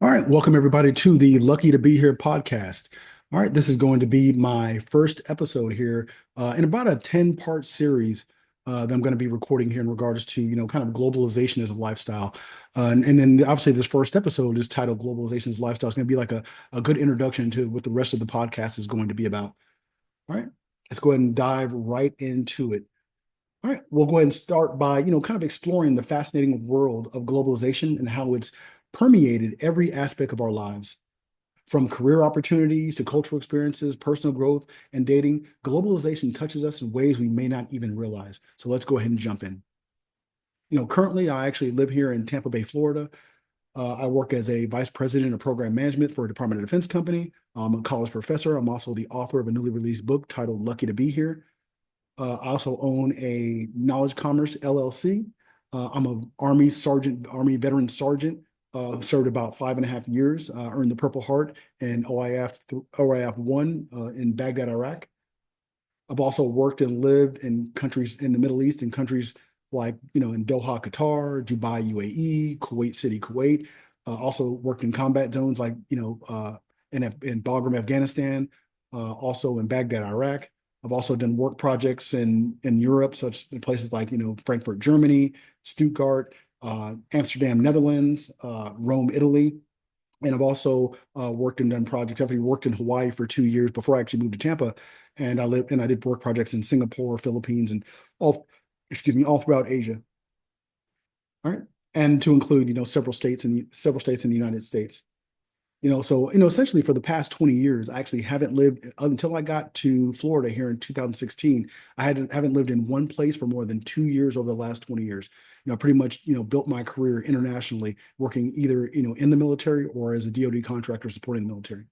All right, welcome everybody to the Lucky to Be Here podcast. All right, this is going to be my first episode here in about a 10-part series that I'm going to be recording here in regards to, kind of globalization as a lifestyle. And then obviously this first episode is titled Globalization as a Lifestyle. It's going to be like a good introduction to what the rest of the podcast is going to be about. All right, let's go ahead and dive right into it. All right, we'll go ahead and start by, kind of exploring the fascinating world of globalization and how it's permeated every aspect of our lives. From career opportunities to cultural experiences, personal growth, and dating, globalization touches us in ways we may not even realize. So let's go ahead and jump in. Currently, I actually live here in Tampa Bay, Florida. I work as a vice president of program management for a Department of Defense company. I'm a college professor. I'm also the author of a newly released book titled Lucky to Be Here. I also own a Knowledge Commerce LLC. I'm a Army veteran sergeant. Served about 5.5 years. Earned the Purple Heart and OIF one in Baghdad, Iraq. I've also worked and lived in countries in the Middle East, in countries like in Doha, Qatar, Dubai, UAE, Kuwait City, Kuwait. Also worked in combat zones like in Bagram, Afghanistan. Also in Baghdad, Iraq. I've also done work projects in Europe, such in places like Frankfurt, Germany, Stuttgart, Amsterdam, Netherlands, Rome, Italy. And I've also worked and done projects. I've actually worked in Hawaii for 2 years before I actually moved to Tampa, and I did work projects in Singapore, Philippines, and all, excuse me, all throughout Asia. All right, and to include several states in the United States. So essentially for the past 20 years, I actually haven't lived until I got to Florida here in 2016. Haven't lived in one place for more than 2 years over the last 20 years. Pretty much, built my career internationally, working either, in the military or as a DoD contractor supporting the military.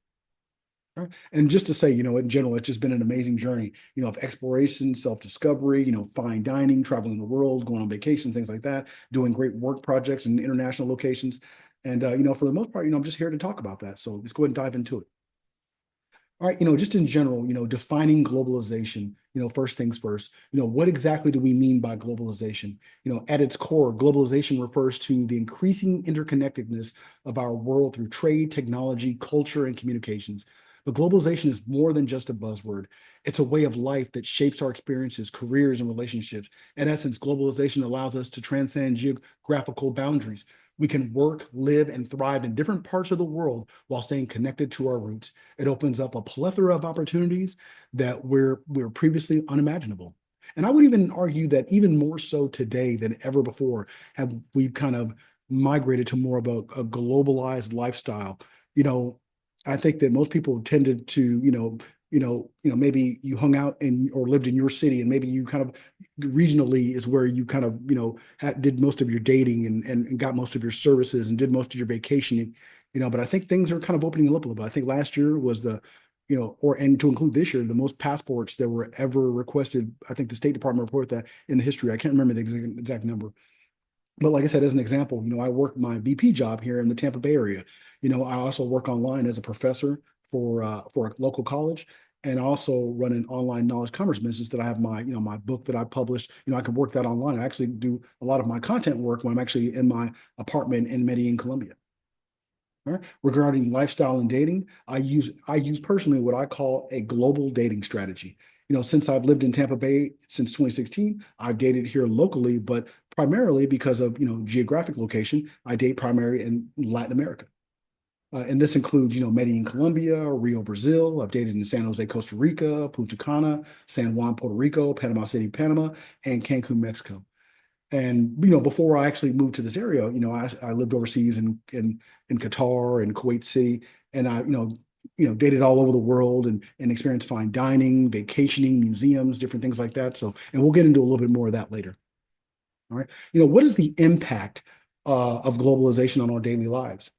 All right. And just to say, in general, it's just been an amazing journey, of exploration, self-discovery, fine dining, traveling the world, going on vacation, things like that, doing great work projects in international locations. And, for the most part, I'm just here to talk about that. So let's go ahead and dive into it. All right, just in general, defining globalization, first things first, what exactly do we mean by globalization? At its core, globalization refers to the increasing interconnectedness of our world through trade, technology, culture, and communications. But globalization is more than just a buzzword. It's a way of life that shapes our experiences, careers, and relationships. In essence, globalization allows us to transcend geographical boundaries. We can work, live, and thrive in different parts of the world while staying connected to our roots. It opens up a plethora of opportunities that were previously unimaginable. And I would even argue that even more so today than ever before, have we've kind of migrated to more of a globalized lifestyle. You know, I think that most people tended to, maybe you hung out in or lived in your city, and maybe you kind of regionally is where you kind of, did most of your dating and got most of your services and did most of your vacationing, but I think things are kind of opening up a little bit. I think last year was and to include this year, the most passports that were ever requested. I think the State Department reported that in the history. I can't remember the exact number. But like I said, as an example, I work my VP job here in the Tampa Bay area. I also work online as a professor for a local college, and I also run an online knowledge commerce business that I have my book that I published. I can work that online. I actually do a lot of my content work when I'm actually in my apartment in Medellin, Colombia. All right. Regarding lifestyle and dating, I use personally what I call a global dating strategy. Since I've lived in Tampa Bay since 2016, I've dated here locally, but primarily because of geographic location, I date primarily in Latin America. And this includes, Medellin, Colombia, Rio, Brazil. I've dated in San Jose, Costa Rica, Punta Cana, San Juan, Puerto Rico, Panama City, Panama, and Cancun, Mexico. And before I actually moved to this area, I lived overseas in Qatar and Kuwait City, and I dated all over the world and experienced fine dining, vacationing, museums, different things like that. So, and we'll get into a little bit more of that later. All right, what is the impact of globalization on our daily lives?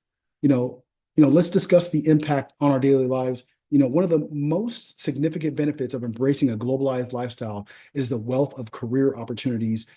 You know, let's discuss the impact on our daily lives. One of the most significant benefits of embracing a globalized lifestyle is the wealth of career opportunities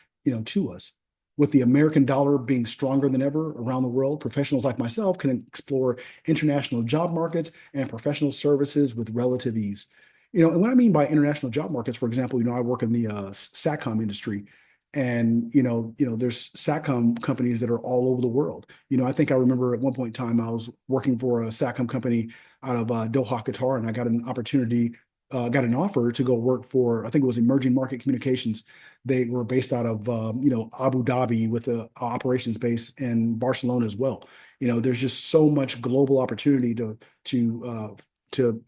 to us. With the American dollar being stronger than ever around the world, professionals like myself can explore international job markets and professional services with relative ease. And what I mean by international job markets, for example, I work in the SATCOM industry. And there's SATCOM companies that are all over the world. I think I remember at one point in time I was working for a SATCOM company out of Doha, Qatar, and I got an opportunity, got an offer to go work for, I think it was Emerging Market Communications. They were based out of Abu Dhabi with a operations base in Barcelona as well. There's just so much global opportunity to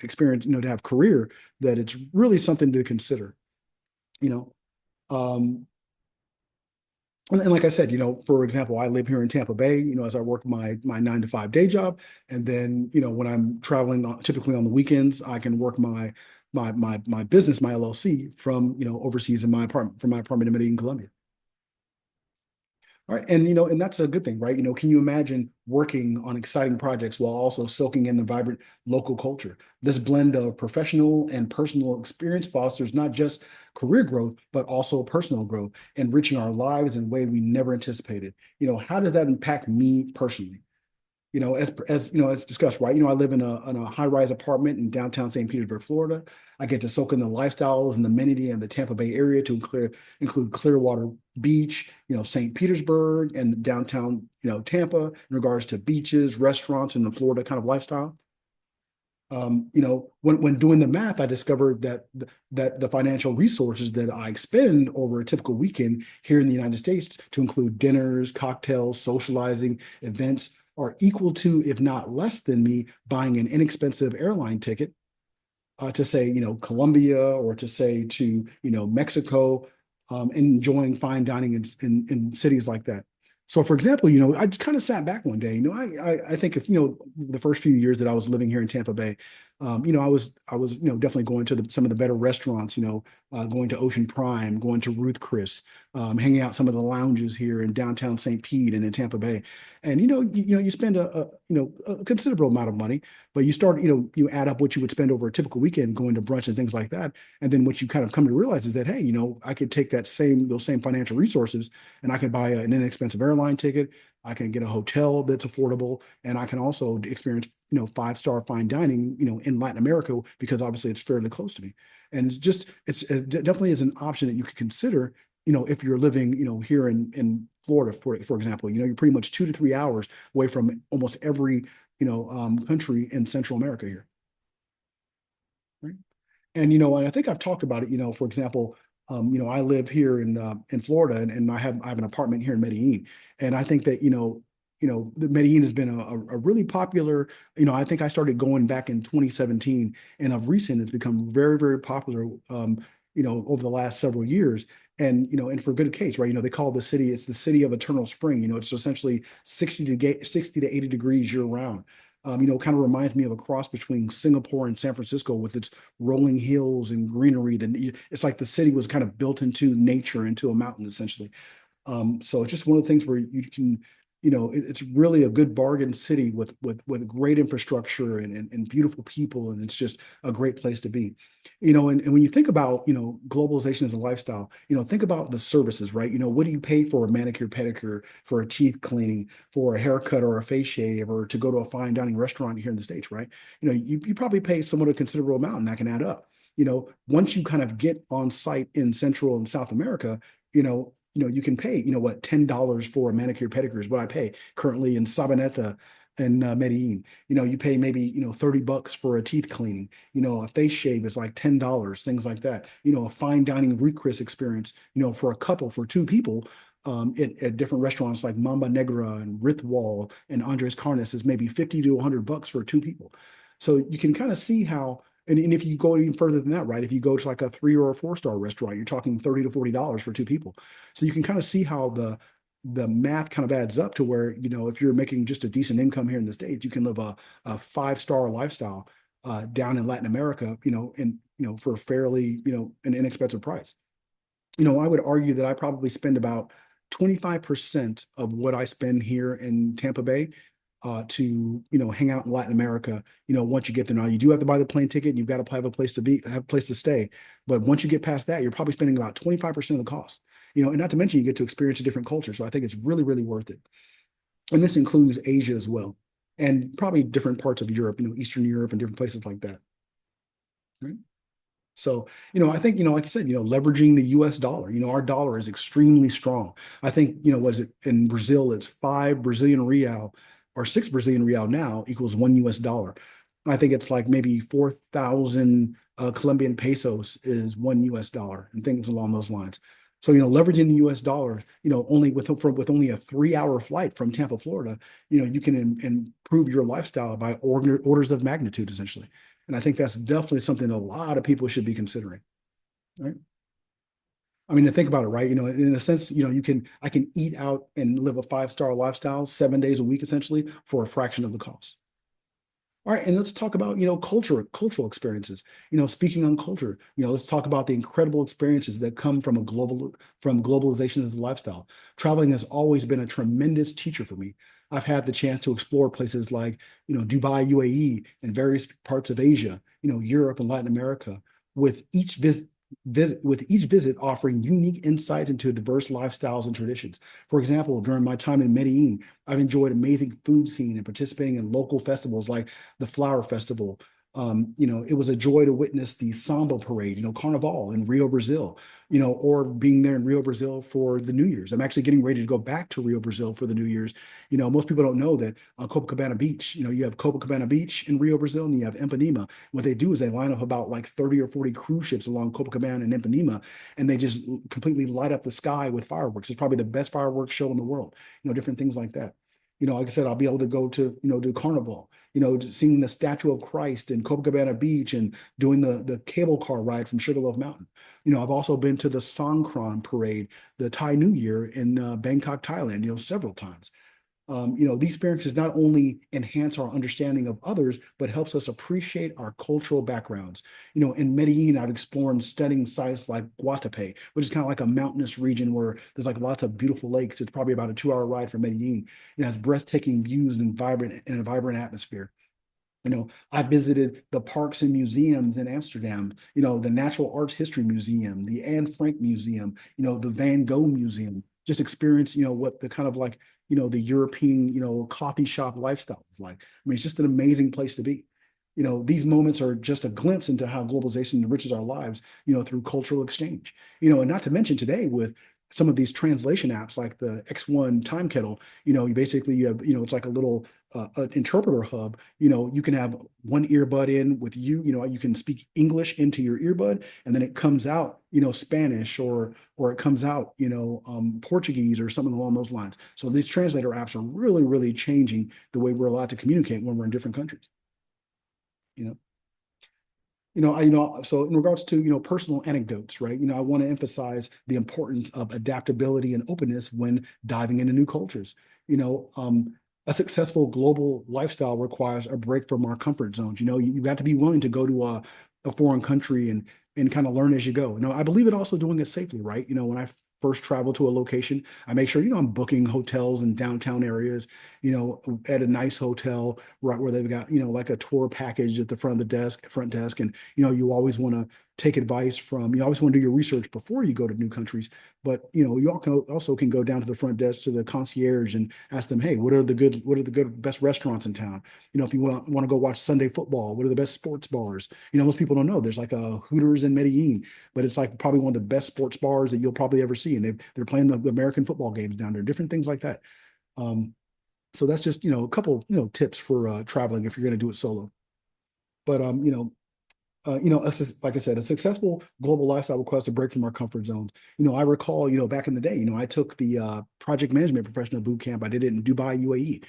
experience, to have career, that it's really something to consider. You know, um, and like I said, for example, I live here in Tampa Bay, as I work my 9 to 5 day job. And then, when I'm traveling typically on the weekends, I can work my business, my LLC from, overseas in my apartment, from my apartment in Medellin, Colombia. All right. And that's a good thing, right? Can you imagine working on exciting projects while also soaking in the vibrant local culture? This blend of professional and personal experience fosters not just career growth, but also personal growth, enriching our lives in a way we never anticipated. How does that impact me personally? As discussed, right? I live in a high-rise apartment in downtown St. Petersburg, Florida. I get to soak in the lifestyles and the amenity of the Tampa Bay area to include Clearwater Beach, St. Petersburg, and downtown, Tampa, in regards to beaches, restaurants, and the Florida kind of lifestyle. When doing the math, I discovered that the financial resources that I expend over a typical weekend here in the United States, to include dinners, cocktails, socializing, events, are equal to, if not less than, me buying an inexpensive airline ticket to say, Colombia, or to say to, Mexico, enjoying fine dining in cities like that. So, for example, I just kind of sat back one day. I think if the first few years that I was living here in Tampa Bay, I was definitely going to some of the better restaurants. Going to Ocean Prime, going to Ruth Chris, hanging out some of the lounges here in downtown St. Pete and in Tampa Bay. And you spend a considerable amount of money, but you start you add up what you would spend over a typical weekend going to brunch and things like that. And then what you kind of come to realize is that, hey, I could take those same financial resources, and I can buy an inexpensive airline ticket. I can get a hotel that's affordable, and I can also experience, 5-star fine dining, in Latin America, because obviously it's fairly close to me. And it definitely is an option that you could consider, if you're living, here in Florida, for example. You're pretty much 2 to 3 hours away from almost every, country in Central America here. Right? And and I think I've talked about it. For example, I live here in Florida, and I have an apartment here in Medellin. And I think that the Medellin has been a really popular. I think I started going back in 2017, and of recent, it's become very, very popular. Over the last several years. And for good case, right? They call the city, it's the city of eternal spring. It's essentially 60 to 80 degrees year round. Kind of reminds me of a cross between Singapore and San Francisco, with its rolling hills and greenery. It's like the city was kind of built into nature, into a mountain, essentially. So it's just one of the things where you can, it's really a good bargain city with great infrastructure and beautiful people, and it's just a great place to be. And when you think about, globalization as a lifestyle, think about the services, right? What do you pay for a manicure, pedicure, for a teeth cleaning, for a haircut or a face shave, or to go to a fine dining restaurant here in the States, right? You probably pay somewhat a considerable amount, and that can add up. Once you kind of get on site in Central and South America, you can pay, what, $10 for a manicure pedicure is what I pay currently in Sabaneta and Medellin. You pay maybe, $30 for a teeth cleaning. A face shave is like $10, things like that. A fine dining Ruth Chris experience, for a couple, for two people, at different restaurants like Mamba Negra and Rithwal and Andres Carnes, is maybe 50 to $100 for two people. So you can kind of see how, and if you go even further than that, right? If you go to like a 3 or a 4-star restaurant, you're talking $30 to $40 for two people. So you can kind of see how the math kind of adds up to where, if you're making just a decent income here in the States, you can live a 5-star lifestyle down in Latin America, for a fairly, an inexpensive price. I would argue that I probably spend about 25% of what I spend here in Tampa Bay to hang out in Latin America. Once you get there, now you do have to buy the plane ticket, and you've got to have a place to be, have a place to stay. But once you get past that, you're probably spending about 25% of the cost. And not to mention you get to experience a different culture. So I think it's really, really worth it. And this includes Asia as well, and probably different parts of Europe, Eastern Europe and different places like that. Right? So, I think, like you said, leveraging the US dollar, our dollar is extremely strong. I think, what is it in Brazil? It's 5 Brazilian real or 6 Brazilian real now equals $1. I think it's like maybe 4,000 Colombian pesos is $1 and things along those lines. So, leveraging the US dollar, only with only a 3 hour flight from Tampa, Florida, you can improve your lifestyle by orders of magnitude, essentially. And I think that's definitely something a lot of people should be considering, right? I mean, to think about it, right? In a sense, I can eat out and live a 5-star lifestyle 7 days a week, essentially, for a fraction of the cost. All right, and let's talk about, cultural experiences. Speaking on culture, let's talk about the incredible experiences that come from globalization as a lifestyle. Traveling has always been a tremendous teacher for me. I've had the chance to explore places like, Dubai, UAE, and various parts of Asia, Europe and Latin America, with each visit offering unique insights into diverse lifestyles and traditions. For example, during my time in Medellin, I've enjoyed amazing food scene and participating in local festivals like the Flower Festival. It was a joy to witness the Samba Parade, Carnival in Rio, Brazil, or being there in Rio, Brazil for the New Year's. I'm actually getting ready to go back to Rio, Brazil for the New Year's. Most people don't know that on Copacabana Beach, you have Copacabana Beach in Rio, Brazil, and you have Ipanema. What they do is they line up about like 30 or 40 cruise ships along Copacabana and Ipanema, and they just completely light up the sky with fireworks. It's probably the best fireworks show in the world, different things like that. Like I said, I'll be able to go to, do Carnival, seeing the statue of Christ in Copacabana Beach and doing the cable car ride from Sugarloaf Mountain. I've also been to the Songkran parade, the Thai New Year in Bangkok, Thailand, several times. These experiences not only enhance our understanding of others, but helps us appreciate our cultural backgrounds. In Medellin, I've explored and studying sites like Guatapé, which is kind of like a mountainous region where there's like lots of beautiful lakes. It's probably about a 2 hour ride from Medellin. It has breathtaking views and a vibrant atmosphere. I visited the parks and museums in Amsterdam, the Natural Arts History Museum, the Anne Frank Museum, the Van Gogh Museum, just experience, what the kind of like, the European, coffee shop lifestyle is like. I mean, it's just an amazing place to be. These moments are just a glimpse into how globalization enriches our lives, through cultural exchange. And not to mention today with some of these translation apps like the X1 Time Kettle, you have, it's like a little an interpreter hub. You can have one earbud in with you can speak English into your earbud, and then it comes out, Spanish or it comes out, Portuguese or something along those lines. So these translator apps are really, really changing the way we're allowed to communicate when we're in different countries. You know, so in regards to, personal anecdotes, right? I want to emphasize the importance of adaptability and openness when diving into new cultures. You know, um, a successful global lifestyle requires a break from our comfort zones. You got to be willing to go to a foreign country and kind of learn as you go. I believe in also doing it safely, right? When I first travel to a location, I make sure, I'm booking hotels in downtown areas, at a nice hotel, right, where they've got, like a tour package at the front desk. And, you always want to take advice from, you always want to do your research before you go to new countries. But, you also can go down to the front desk to the concierge and ask them, hey, what are the good, best restaurants in town? If you want to go watch Sunday football, what are the best sports bars? Most people don't know there's like a Hooters in Medellin, but it's like probably one of the best sports bars that you'll probably ever see. And they're playing the American football games down there, different things like that. Um, so that's just, a couple, tips for traveling if you're going to do it solo. But like I said, a successful global lifestyle requires a break from our comfort zones. I recall, back in the day, I took the project management professional boot camp. I did it in Dubai, UAE.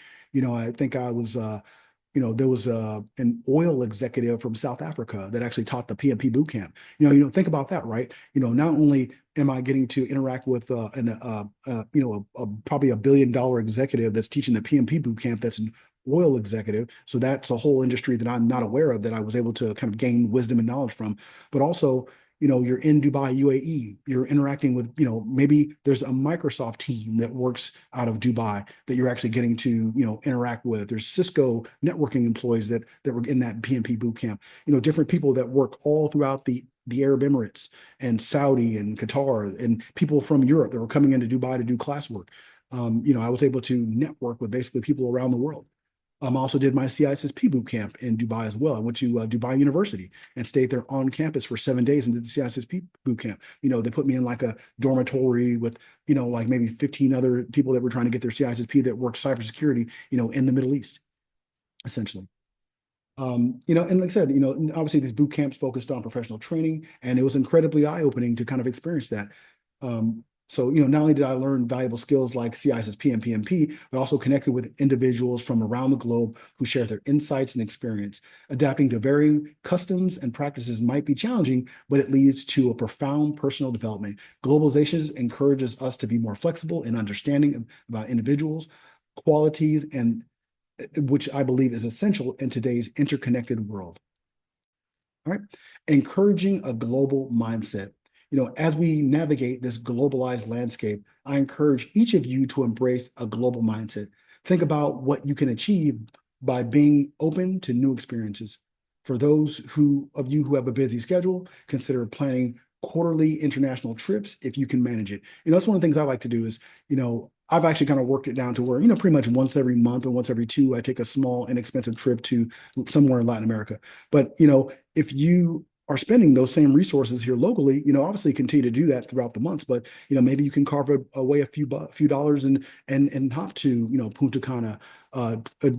I think I was there was an oil executive from South Africa that actually taught the PMP boot camp. Think about that, right? Not only am I getting to interact with probably $1 billion executive that's teaching the PMP boot camp that's an oil executive. So that's a whole industry that I'm not aware of that I was able to kind of gain wisdom and knowledge from. But also, you're in Dubai, UAE, you're interacting with, maybe there's a Microsoft team that works out of Dubai that you're actually getting to, interact with. There's Cisco networking employees that were in that PMP boot camp, different people that work all throughout the Arab Emirates and Saudi and Qatar and people from Europe that were coming into Dubai to do classwork. I was able to network with basically people around the world. I also did my CISSP boot camp in Dubai as well. I went to Dubai University and stayed there on campus for 7 days and did the CISSP boot camp. They put me in like a dormitory with, like maybe 15 other people that were trying to get their CISSP that work cybersecurity, in the Middle East, essentially. And like I said, obviously these boot camps focused on professional training, and it was incredibly eye-opening to kind of experience that. So, not only did I learn valuable skills like CISSP and PMP, but also connected with individuals from around the globe who share their insights and experience. Adapting to varying customs and practices might be challenging, but it leads to a profound personal development. Globalization encourages us to be more flexible and understanding about individuals, qualities, and which I believe is essential in today's interconnected world. All right. Encouraging a global mindset. As we navigate this globalized landscape, I encourage each of you to embrace a global mindset. Think about what you can achieve by being open to new experiences. For those of you who have a busy schedule, consider planning quarterly international trips if you can manage it. That's one of the things I like to do is, I've actually kind of worked it down to where, pretty much once every month or once every two, I take a small, inexpensive trip to somewhere in Latin America. But, if you are spending those same resources here locally, obviously continue to do that throughout the months, but maybe you can carve away a few dollars and hop to Punta Cana,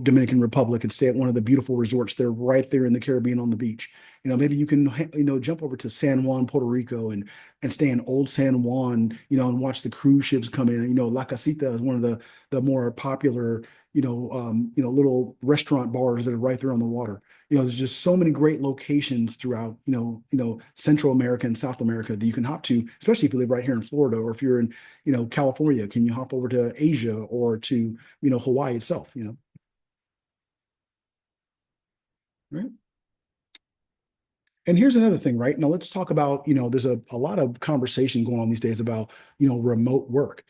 Dominican Republic, and stay at one of the beautiful resorts there, right there in the Caribbean on the beach. Maybe you can jump over to San Juan, Puerto Rico, and stay in Old San Juan, and watch the cruise ships come in. La Casita is one of the more popular little restaurant bars that are right there on the water. There's just so many great locations throughout, Central America and South America that you can hop to, especially if you live right here in Florida, or if you're in, California, can you hop over to Asia or to, Hawaii itself, right? And here's another thing, right? Now let's talk about, there's a lot of conversation going on these days about, remote work.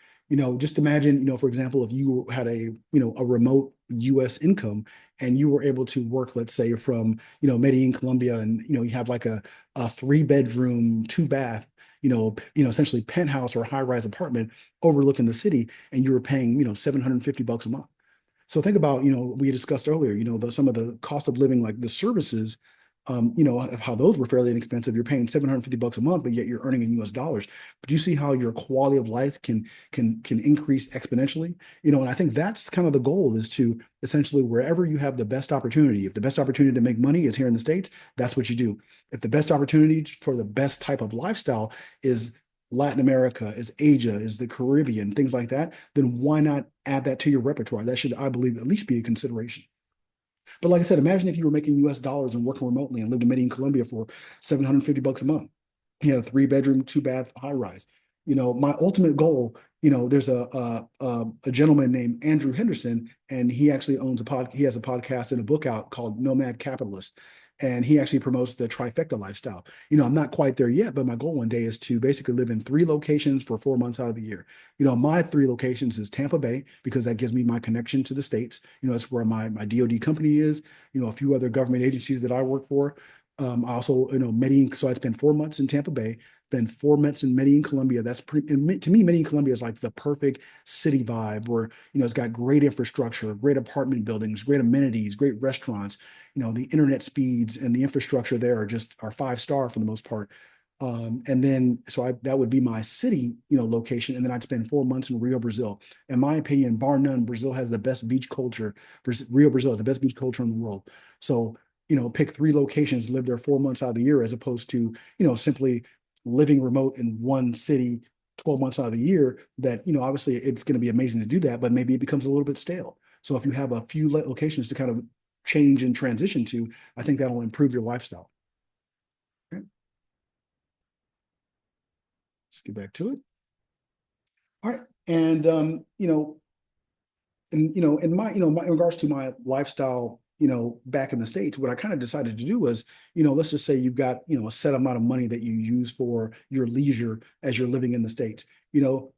Just imagine, for example, if you had a remote US income and you were able to work, let's say from, Medellin, Colombia, and, you have like a 3 bedroom, 2 bath, essentially penthouse or high-rise apartment overlooking the city, and you were paying, $750 a month. So think about, we discussed earlier, some of the cost of living, like the services, how those were fairly inexpensive. You're paying $750 a month, but yet you're earning in US dollars. But do you see how your quality of life can increase exponentially? And I think that's kind of the goal, is to essentially, wherever you have the best opportunity, if the best opportunity to make money is here in the States, that's what you do. If the best opportunity for the best type of lifestyle is Latin America, is Asia, is the Caribbean, things like that, then why not add that to your repertoire? That should, I believe, at least be a consideration. But like I said, imagine if you were making US dollars and working remotely and lived in Medellin, Colombia for $750 a month. You had a 3 bedroom, 2 bath high rise. My ultimate goal, there's a gentleman named Andrew Henderson, and he actually he has a podcast and a book out called Nomad Capitalist. And he actually promotes the trifecta lifestyle. I'm not quite there yet, but my goal one day is to basically live in 3 locations for 4 months out of the year. My 3 locations is Tampa Bay, because that gives me my connection to the States. That's where my DoD company is, a few other government agencies that I work for. I also, Medellin, so I spent 4 months in Tampa Bay, spent 4 months in Medellin, Colombia. That's pretty, to me, Medellin, Colombia is like the perfect city vibe where, it's got great infrastructure, great apartment buildings, great amenities, great restaurants. The internet speeds and the infrastructure there are 5-star for the most part. And then, that would be my city, location. And then I'd spend 4 months in Rio, Brazil. In my opinion, bar none, Brazil has the best beach culture. Rio, Brazil has the best beach culture in the world. So, pick 3 locations, live there 4 months out of the year, as opposed to, simply living remote in one city 12 months out of the year. That, obviously it's going to be amazing to do that, but maybe it becomes a little bit stale. So if you have a few locations to kind of change and transition to, I think that'll improve your lifestyle. Okay, let's get back to it. All right. And in in regards to my lifestyle, back in the States, what I kind of decided to do was, let's just say you've got, a set amount of money that you use for your leisure as you're living in the States.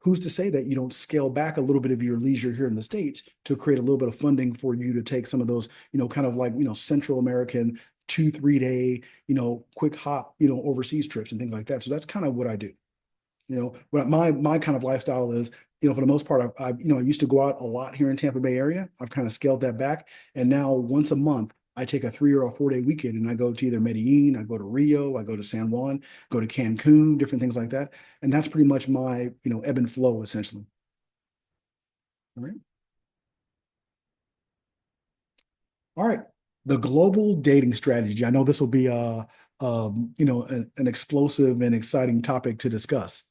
Who's to say that you don't scale back a little bit of your leisure here in the States to create a little bit of funding for you to take some of those, kind of like, Central American 2-3 day, quick hop, overseas trips and things like that. So that's kind of what I do. What my kind of lifestyle is, for the most part, I used to go out a lot here in Tampa Bay area. I've kind of scaled that back, and now once a month, I take a 3 or 4 day weekend, and I go to either Medellin, I go to Rio, I go to San Juan, go to Cancun, different things like that, and that's pretty much my ebb and flow essentially. All right. All right. The global dating strategy. I know this will be an explosive and exciting topic to discuss.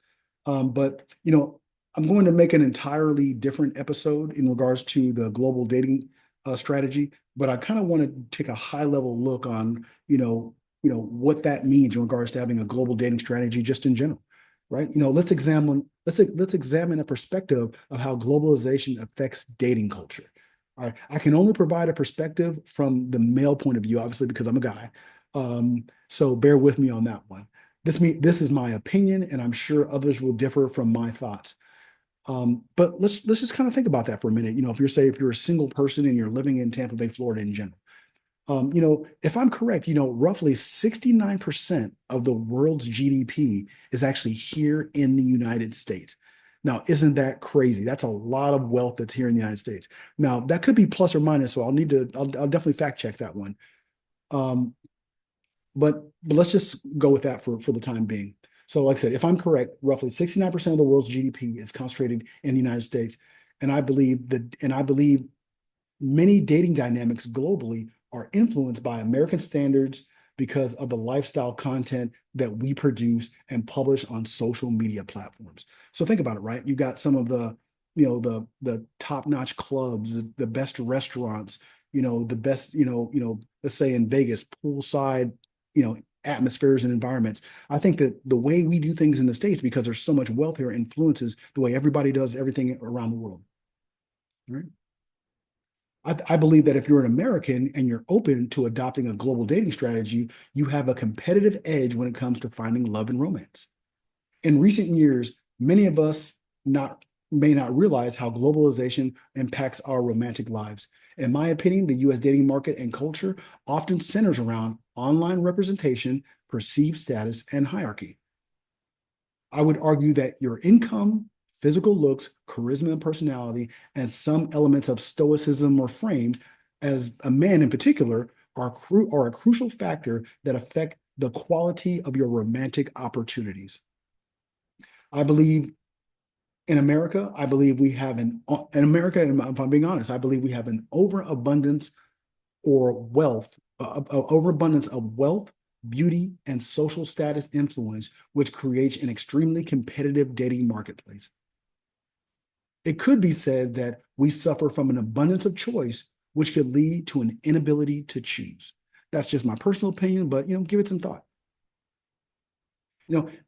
But I'm going to make an entirely different episode in regards to the global dating strategy. But I kind of want to take a high level look on, what that means in regards to having a global dating strategy just in general, right? Let's examine a perspective of how globalization affects dating culture. All right. I can only provide a perspective from the male point of view, obviously, because I'm a guy. So bear with me on that one. This is my opinion, and I'm sure others will differ from my thoughts. But let's just kind of think about that for a minute. If you're a single person and you're living in Tampa Bay, Florida in general, if I'm correct, roughly 69% of the world's GDP is actually here in the United States. Now, isn't that crazy? That's a lot of wealth that's here in the United States. Now, that could be plus or minus, so I'll definitely fact check that one. Um, but let's just go with that for the time being. So, like I said, if I'm correct, roughly 69% of the world's GDP is concentrated in the United States, and I believe many dating dynamics globally are influenced by American standards because of the lifestyle content that we produce and publish on social media platforms. So think about it, right? You got some of the top-notch clubs, the best restaurants, the best, let's say in Vegas, poolside, atmospheres and environments. I think that the way we do things in the States, because there's so much wealth here, influences the way everybody does everything around the world. Right? I believe that if you're an American and you're open to adopting a global dating strategy, you have a competitive edge when it comes to finding love and romance. In recent years, many of us not may not realize how globalization impacts our romantic lives. In my opinion, the US dating market and culture often centers around online representation, perceived status, and hierarchy. I would argue that your income, physical looks, charisma and personality, and some elements of stoicism or frame, as a man in particular, are a crucial factor that affect the quality of your romantic opportunities. I believe in America, I believe we have in America, if I'm being honest, I believe we have an overabundance or wealth, overabundance of wealth, beauty, and social status influence, which creates an extremely competitive dating marketplace. It could be said that we suffer from an abundance of choice, which could lead to an inability to choose. That's just my personal opinion, but give it some thought.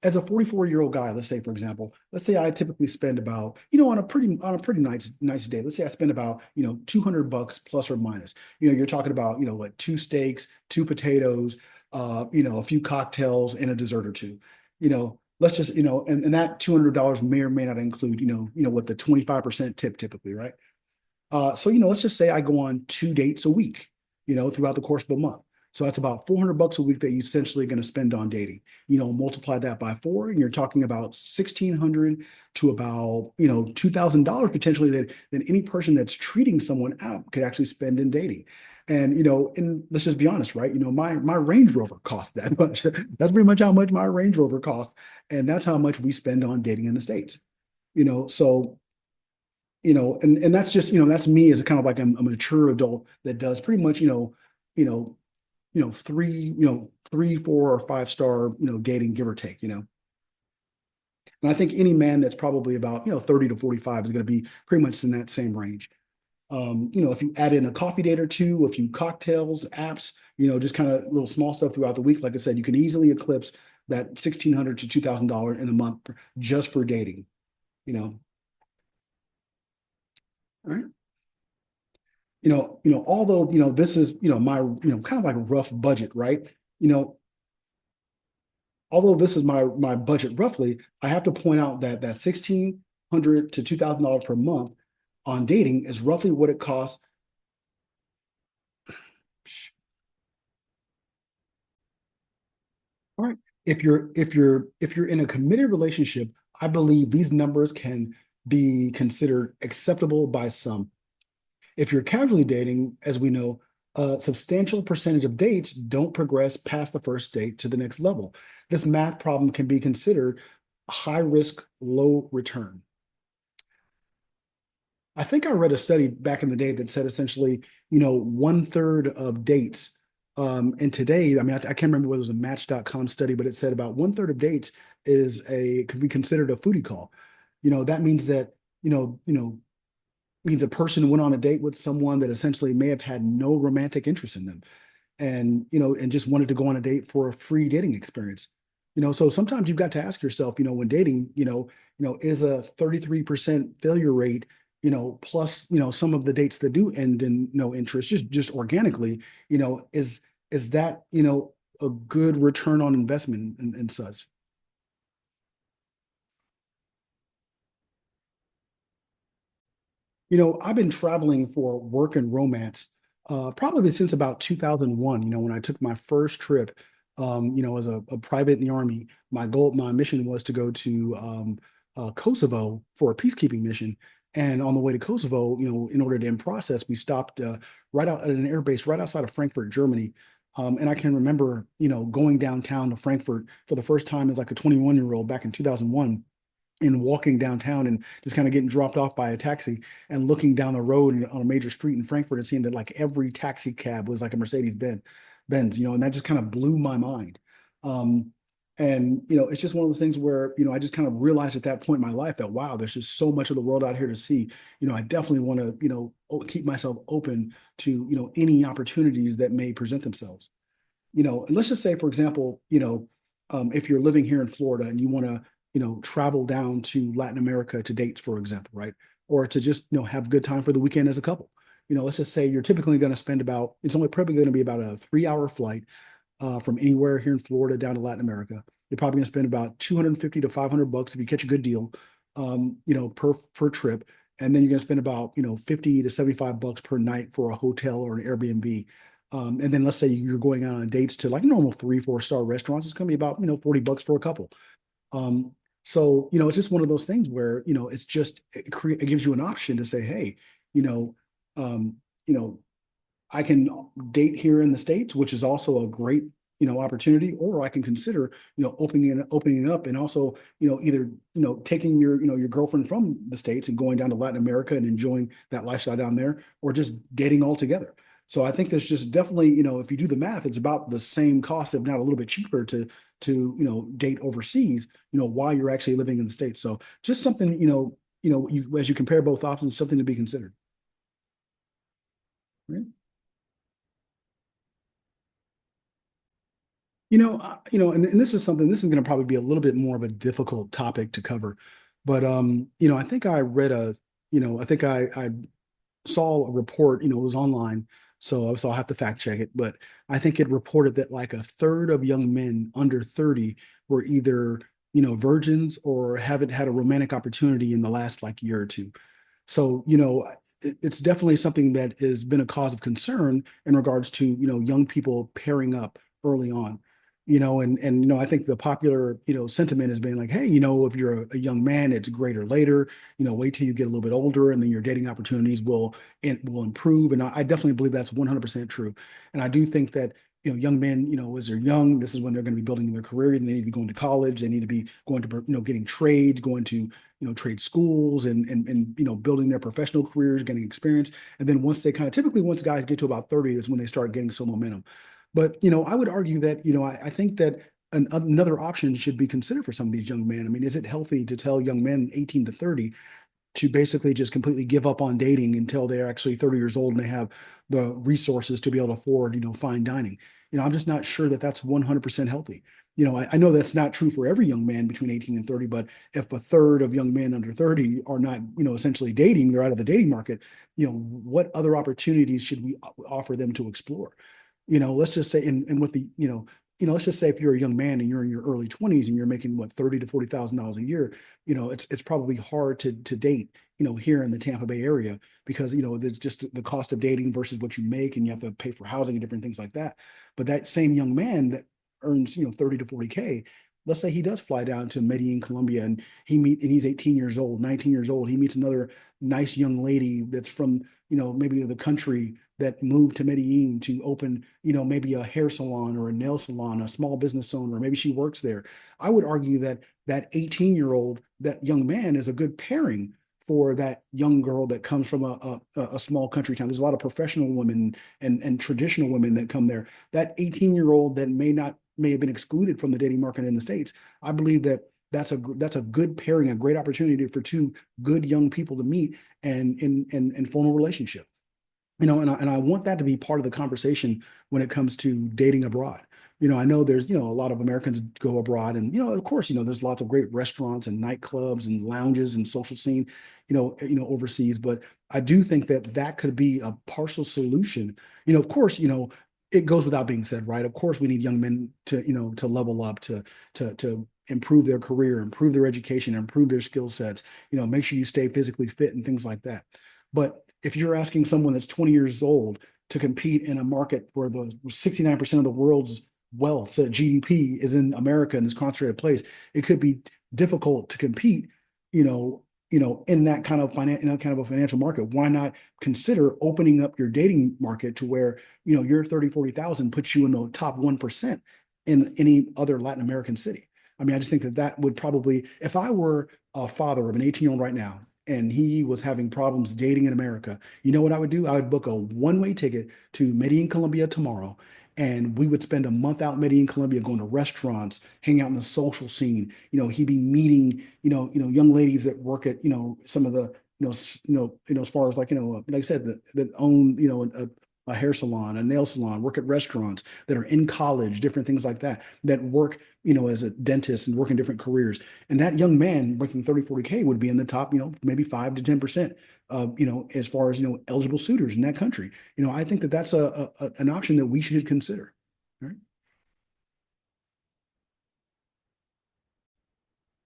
As a 44-year-old guy, let's say, for example, let's say I typically spend about, on a pretty nice day. Let's say I spend about, $200 plus or minus. You're talking about, what, two steaks, two potatoes, a few cocktails and a dessert or two. Let's just, and that $200 may or may not include, what the 25% tip typically, right? So, let's just say I go on 2 dates a week, throughout the course of a month. So that's about $400 a week that you're essentially going to spend on dating. Multiply that by four, and you're talking about 1,600 to about, $2,000 potentially that any person that's treating someone out could actually spend in dating. And let's just be honest, right? My Range Rover cost that much. That's pretty much how much my Range Rover cost, and that's how much we spend on dating in the States. So and that's just, that's me as a kind of like a mature adult that does pretty much, you know, three, 4 or 5 star, dating, give or take. And I think any man that's probably about, 30 to 45 is going to be pretty much in that same range. If you add in a coffee date or two, a few cocktails, apps, just kind of little small stuff throughout the week, like I said, you can easily eclipse that 1,600 to $2,000 in a month just for dating, you know. All right. Although, this is, my, kind of like a rough budget, right? You know, although this is my budget roughly, I have to point out that 1,600 to $2,000 per month on dating is roughly what it costs. All right. If you're in a committed relationship, I believe these numbers can be considered acceptable by some. If you're casually dating, as we know, a substantial percentage of dates don't progress past the first date to the next level. This math problem can be considered high risk, low return. I think I read a study back in the day that said essentially, one third of dates, and today, I mean, I can't remember whether it was a Match.com study, but it said about one third of dates could be considered a foodie call. That means that, means a person went on a date with someone that essentially may have had no romantic interest in them, and just wanted to go on a date for a free dating experience. So sometimes you've got to ask yourself, when dating, is a 33% failure rate, plus, some of the dates that do end in no interest, just organically, is that, a good return on investment and such. I've been traveling for work and romance, probably since about 2001, when I took my first trip, as a private in the Army. My mission was to go to Kosovo for a peacekeeping mission. And on the way to Kosovo, in order to in process, we stopped right out at an air base right outside of Frankfurt, Germany. And I can remember, going downtown to Frankfurt for the first time as like a 21-year-old back in 2001, and walking downtown and just kind of getting dropped off by a taxi and looking down the road on a major street in Frankfurt and seeing that like every taxi cab was like a Mercedes Benz, and that just kind of blew my mind. Um, and it's just one of those things where, I just kind of realized at that point in my life that wow, there's just so much of the world out here to see. I definitely want to, keep myself open to, any opportunities that may present themselves. And let's just say, for example, if you're living here in Florida and you want to, travel down to Latin America to date, for example, right? Or to just, have a good time for the weekend as a couple. Let's just say you're typically going to spend it's only probably going to be about a 3 hour flight from anywhere here in Florida down to Latin America. You're probably going to spend about 250 to 500 bucks if you catch a good deal, per trip. And then you're going to spend about, 50 to 75 bucks per night for a hotel or an Airbnb. And then let's say you're going on dates to like normal 3, 4 star restaurants. It's going to be about, 40 bucks for a couple. Um, so, it's just one of those things where, it gives you an option to say, hey, you know, um, you know, I can date here in the States, which is also a great, opportunity, or I can consider, opening it up and also, either, taking your girlfriend from the States and going down to Latin America and enjoying that lifestyle down there, or just dating altogether. So I think there's just definitely, if you do the math, it's about the same cost, if not a little bit cheaper to, date overseas, while you're actually living in the States. So just something, as you compare both options, something to be considered. Right? And this is something, this is going to probably be a little bit more of a difficult topic to cover. But I think I read I think I saw a report, it was online, so I'll have to fact check it, but I think it reported that like a third of young men under 30 were either, virgins or haven't had a romantic opportunity in the last like year or two. So, it's definitely something that has been a cause of concern in regards to, young people pairing up early on. And I think the popular, sentiment has been like, hey, if you're a young man, it's greater later, wait till you get a little bit older and then your dating opportunities will improve. And I definitely believe that's 100% true. And I do think that, young men, as they're young, this is when they're going to be building their career and they need to be going to college. They need to be going to, getting trades, going to, trade schools and building their professional careers, getting experience. And then once they kind of typically once guys get to about 30 is when they start getting some momentum. But I would argue that I think that another option should be considered for some of these young men. I mean, is it healthy to tell young men 18 to 30 to basically just completely give up on dating until they're actually 30 years old and they have the resources to be able to afford, fine dining? I'm just not sure that that's 100% healthy. I know that's not true for every young man between 18 and 30, but if a third of young men under 30 are not, essentially dating, they're out of the dating market, what other opportunities should we offer them to explore? Let's just say, and with the, let's just say if you're a young man and you're in your early 20s and you're making what, 30 to $40,000 a year, it's probably hard to date, here in the Tampa Bay area because, there's just the cost of dating versus what you make and you have to pay for housing and different things like that. But that same young man that earns, 30 to 40K, let's say he does fly down to Medellin, Colombia, and he's 18 years old, 19 years old. He meets another nice young lady that's from, maybe the country that moved to Medellin to open, maybe a hair salon or a nail salon, a small business owner, maybe she works there. I would argue that that 18-year-old, that young man is a good pairing for that young girl that comes from a small country town. There's a lot of professional women and traditional women that come there. That 18-year-old that may have been excluded from the dating market in the States. I believe that that's a good pairing, a great opportunity for two good young people to meet and form a relationship. And I want that to be part of the conversation when it comes to dating abroad. I know there's, a lot of Americans go abroad and, of course, there's lots of great restaurants and nightclubs and lounges and social scene, overseas. But I do think that that could be a partial solution. Of course, it goes without being said, right? Of course, we need young men to level up, to improve their career, improve their education, improve their skill sets, make sure you stay physically fit and things like that. But if you're asking someone that's 20 years old to compete in a market where the 69% of the world's wealth, so GDP, is in America in this concentrated place, it could be difficult to compete, in that kind of a financial market. Why not consider opening up your dating market to where, your 30, 40,000 puts you in the top 1% in any other Latin American city? I mean, I just think that that would probably, if I were a father of an 18-year-old right now, and he was having problems dating in America, you know what I would do? I would book a one-way ticket to Medellin, Colombia tomorrow, and we would spend a month out in Medellin, Colombia, going to restaurants, hanging out in the social scene. He'd be meeting, young ladies that work at, some of the, as far as like, like I said, that own, a hair salon, a nail salon, work at restaurants, that are in college, different things like that, that work, as a dentist and work in different careers. And that young man making 30, 40K would be in the top, maybe 5 to 10% of, as far as, eligible suitors in that country. I think that that's an option that we should consider. Right?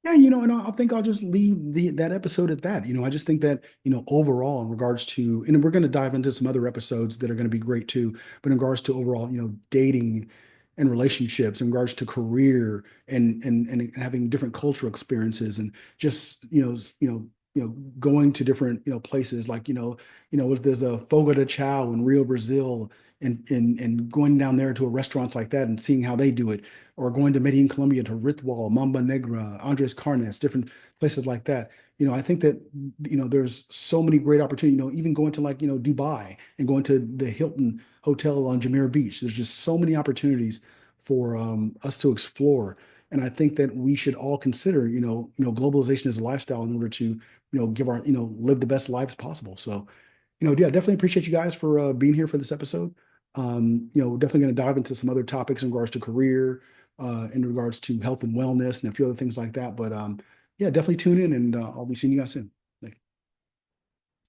Yeah, and I think I'll just leave that episode at that. I just think that, overall in regards to, and we're going to dive into some other episodes that are going to be great too, but in regards to overall, dating and relationships, in regards to career and having different cultural experiences and just, going to different, places like, if there's a Fogo de Chao in Rio, Brazil, and going down there to a restaurant like that and seeing how they do it, or going to Medellin, Colombia to Ritual, Mamba Negra, Andres Carnes, different places like that. I think that, there's so many great opportunities, even going to like, Dubai and going to the Hilton Hotel on Jumeirah Beach. There's just so many opportunities for us to explore. And I think that we should all consider, globalization as a lifestyle in order to, give our, live the best lives possible. So, yeah, definitely appreciate you guys for being here for this episode. Definitely going to dive into some other topics in regards to career, in regards to health and wellness, and a few other things like that. But yeah, definitely tune in, and I'll be seeing you guys soon.